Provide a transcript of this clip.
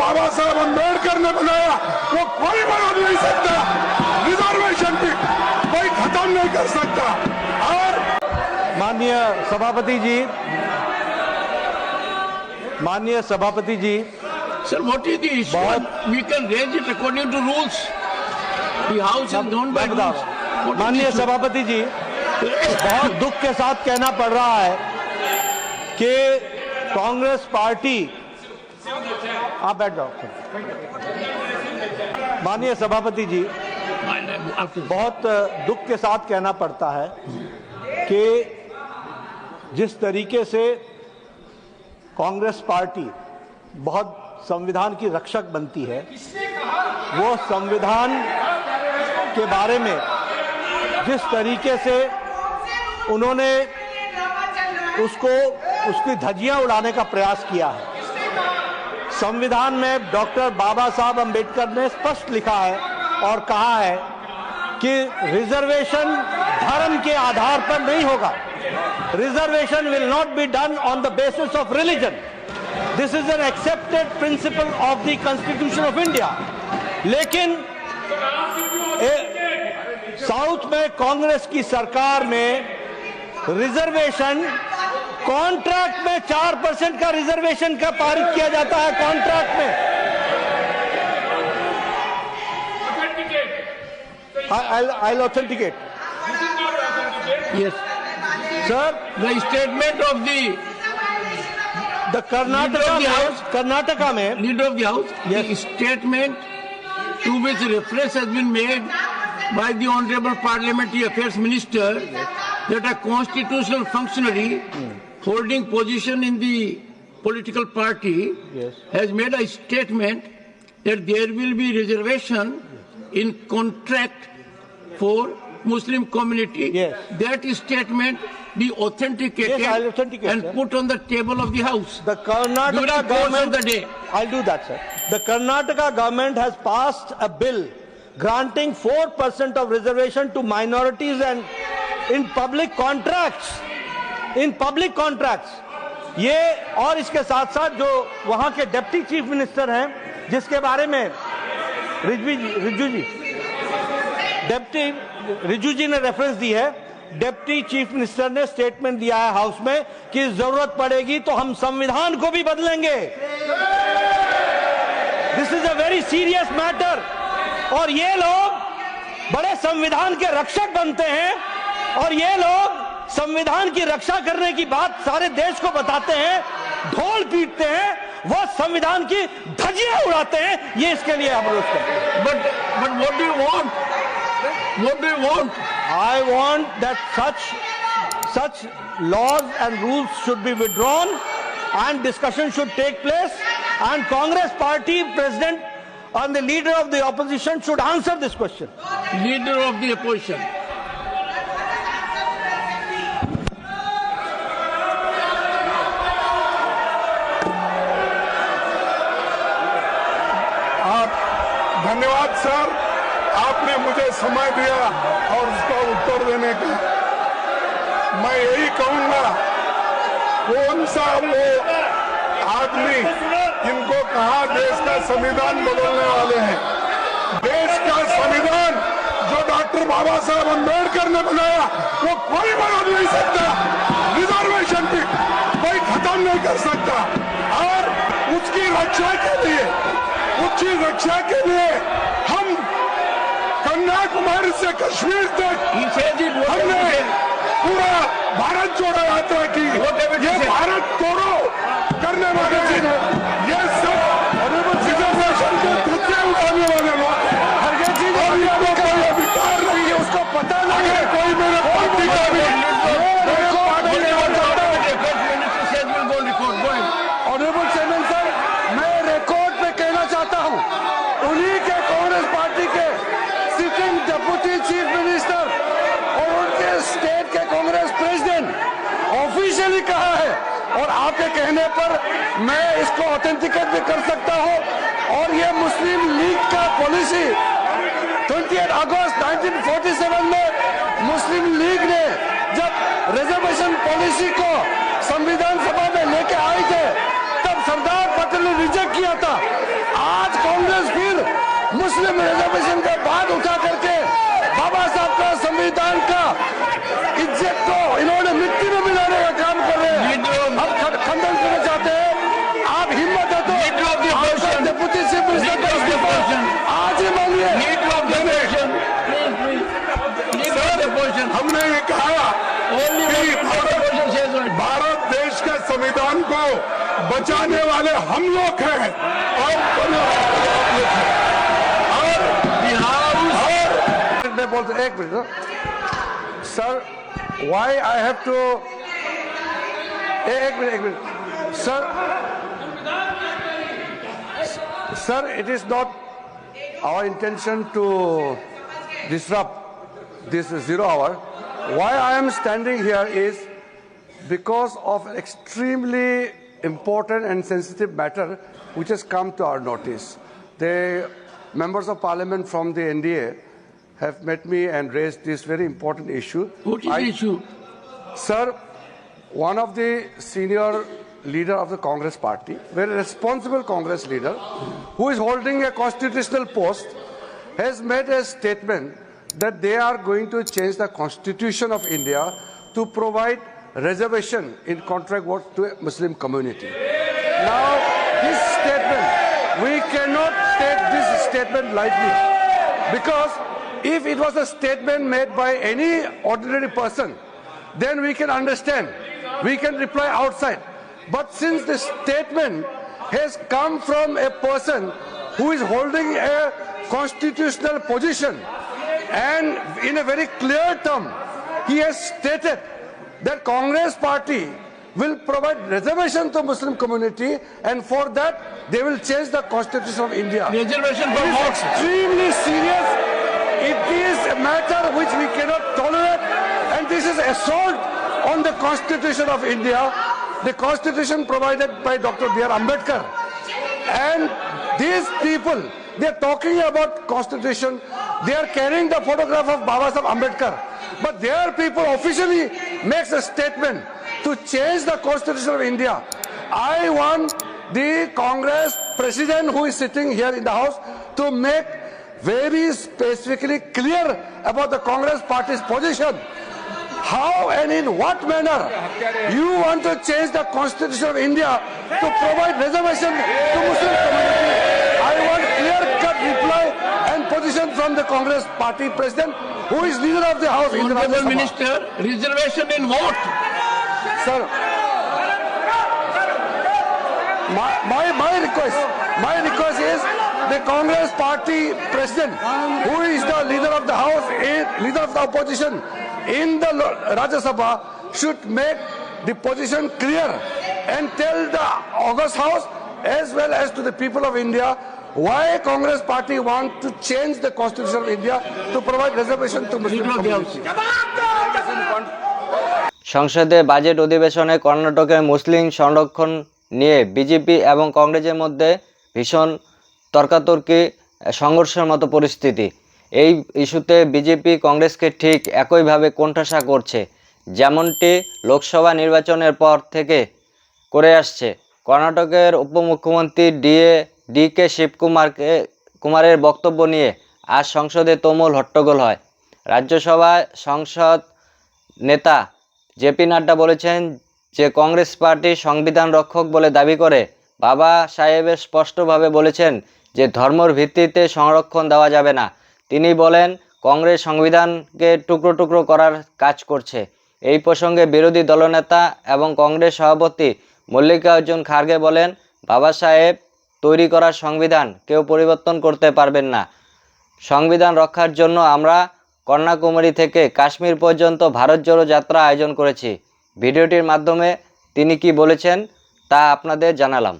बाबा साहब अम्बेडकर ने बनाया वो कोई बदल नहीं सकता। रिजर्वेशन भी कोई खत्म नहीं कर सकता। और माननीय सभापति जी, Sir, what is the issue? We can raise it according to rules. The house is governed by rules. माननीय सभापति जी, बहुत दुख के साथ कहना पड़ रहा है कि कांग्रेस पार्टी, आप बैठ जाओ। माननीय सभापति जी, बहुत दुख के साथ कहना पड़ता है कि जिस तरीके से कांग्रेस पार्टी बहुत संविधान की रक्षक बनती है, वो संविधान के बारे में जिस तरीके से उन्होंने उसकी धज्जियां उड़ाने का प्रयास किया है। संविधान में डॉक्टर बाबा साहब अम्बेडकर ने स्पष्ट लिखा है और कहा है कि रिजर्वेशन धर्म के आधार पर नहीं होगा। Reservation will not be done on the basis of religion. This is an accepted principle of the constitution of India. लेकिन साउथ में कांग्रेस की सरकार में रिजर्वेशन कॉन्ट्रैक्ट में 4% का रिजर्वेशन का पारित किया जाता है। कॉन्ट्रैक्ट में I'll authenticate. Yes, sir. The statement of the Karnataka में leader of the house, yes, the statement to which reference has been made by the Honorable Parliamentary Affairs Minister, that a constitutional functionary holding position in the political party, yes, has made a statement that there will be reservation in contract for Muslim community. Yes. That statement be authenticated, yes, I'll authenticate, and sir, put on the table of the house. The Karnataka during the course government, of the day. I'll do that, sir. The Karnataka government has passed a bill granting 4% of reservation to minorities and in public contracts. In public contracts. ये और इसके साथ साथ जो वहां के deputy chief minister हैं, जिसके बारे में रिजू जी ने रेफरेंस दी है, डिप्टी चीफ मिनिस्टर ने स्टेटमेंट दिया है हाउस में कि जरूरत पड़ेगी तो हम संविधान को भी बदलेंगे। This is a very serious matter. और ये लोग बड़े संविधान के रक्षक बनते हैं और ये लोग संविधान की रक्षा करने की बात सारे देश को बताते हैं, ढोल पीटते हैं, वो संविधान की धज्जियां उड़ाते हैं। ये इसके लिए हम लोग But what do you want? What do you want? I want that such laws and rules should be withdrawn and discussion should take place, and Congress party president and the leader of the opposition should answer this question. Leader of the opposition. धन्यवाद sir, आपने मुझे समय दिया और उसका उत्तर देने का। मैं यही कहूंगा, कौन सा वो आदमी इनको कहा देश का संविधान बदलने वाले हैं। देश का संविधान जो डॉक्टर बाबा साहब अम्बेडकर ने बनाया वो कोई बदल नहीं सकता। रिजर्वेशन भी कोई खत्म नहीं कर सकता। और उसकी रक्षा के लिए हम कन्याकुमारी से कश्मीर तक हमने पूरा भारत जोड़ो यात्रा की। ये भारत तोड़ो करने वाले ये सब रिजर्वेशन के धज्जे उड़ाने वाले लोग और इनको कोई अधिकार नहीं है, उसको पता नहीं है। कोई मेरे पार्टी का भी ऑनरेबल चेयरमैन सर, मैं रिकॉर्ड पे कहना चाहता हूं, उन्हीं के कांग्रेस पार्टी के सिटिंग डिप्टी चीफ मिनिस्टर और उनके स्टेट के कांग्रेस प्रेसिडेंट ऑफिशियली कहा है, और आपके कहने पर मैं इसको ऑथेंटिकेट भी कर सकता हूं। और ये मुस्लिम लीग का पॉलिसी 28 अगस्त 1947 में मुस्लिम लीग ने जब रिजर्वेशन पॉलिसी को संविधान सभा में लेके आए थे, तब सरदार पटेल ने रिजेक्ट किया था। रिजर्वेशन का बात उठा करके बाबा साहब का संविधान का इज्जत को इन्होंने मिट्टी में मिलाने का काम कर रहे हैं। हम खंडन करना चाहते हैं। आप हिम्मत है तो डिप्टी चीफ मिनिस्टर का इस्तीफा आज ही मांगिए। हमने ये कहा कि भारत देश के संविधान को बचाने वाले हम लोग हैं और बोलते एक minute sir, why I have to एक minute sir, it is not our intention to disrupt this 0 hour. Why I am standing here is because of an extremely important and sensitive matter which has come to our notice. The members of parliament from the NDA have met me and raised this very important issue. What is the issue? Sir, one of the senior leader of the Congress party, very responsible Congress leader, who is holding a constitutional post, has made a statement that they are going to change the constitution of India to provide reservation in contract work to a Muslim community. Now, this statement, we cannot take this statement lightly, because if it was a statement made by any ordinary person, then we can understand, we can reply outside. But since the statement has come from a person who is holding a constitutional position, and in a very clear term, he has stated that Congress party will provide reservation to Muslim community, and for that they will change the constitution of India. Reservation for It is what? extremely serious. It is a matter which we cannot tolerate, and this is assault on the constitution of India, the constitution provided by Dr. B.R. Ambedkar. And these people, they are talking about constitution, they are carrying the photograph of Baba Saheb Ambedkar, but their people officially makes a statement to change the constitution of India. I want the Congress president who is sitting here in the house to make very specifically clear about the Congress party's position. How and in what manner you want to change the constitution of India to provide reservation to Muslim community? I want clear-cut reply and position from the Congress party president, who is leader of the house in the Rajya Honorable Sabha. Minister, reservation in what? Sir, my request is the Congress party president, who is the leader of the house, leader of the opposition in the Rajya Sabha, should make the position clear and tell the August House as well as to the people of India why Congress party want to change the constitution of India to provide reservation to Muslim community. সংসদে budget অধিবেশনে কর্ণাটকের মুসলিম সংরক্ষণ নিয়ে BJP এবং কংগ্রেসের মধ্যে ভীষণ তর্কাতর্কি সংঘর্ষের মতো পরিস্থিতি। এই ইস্যুতে বিজেপি কংগ্রেসকে ঠিক একইভাবে কোণঠাসা করছে, যেমনটি লোকসভা নির্বাচনের পর থেকে করে আসছে। কর্ণাটকের উপমুখ্যমন্ত্রী ডি.কে শিবকুমারের বক্তব্য নিয়ে আজ সংসদে তুমুল হট্টগোল হয়। রাজ্যসভায় সংসদ নেতা জেপি নাড্ডা বলেছেন যে কংগ্রেস পার্টি সংবিধান রক্ষক বলে দাবি করে। বাবা সাহেবের স্পষ্টভাবে বলেছেন যে ধর্মের ভিত্তিতে সংরক্ষণ দেওয়া যাবে না। তিনি বলেন কংগ্রেস সংবিধানকে টুকরো টুকরো করার কাজ করছে। এই প্রসঙ্গে বিরোধী দলনেতা এবং কংগ্রেস সভাপতি মল্লিকার্জুন খার্গে বলেন, বাবা সাহেব তৈরি করা সংবিধান কেউ পরিবর্তন করতে পারবেন না। সংবিধান রক্ষার জন্য আমরা কন্যাকুমারী থেকে কাশ্মীর পর্যন্ত ভারত জোড়ো যাত্রা আয়োজন করেছি। ভিডিওটির মাধ্যমে তিনি কি বলেছেন তা আপনাদের জানালাম।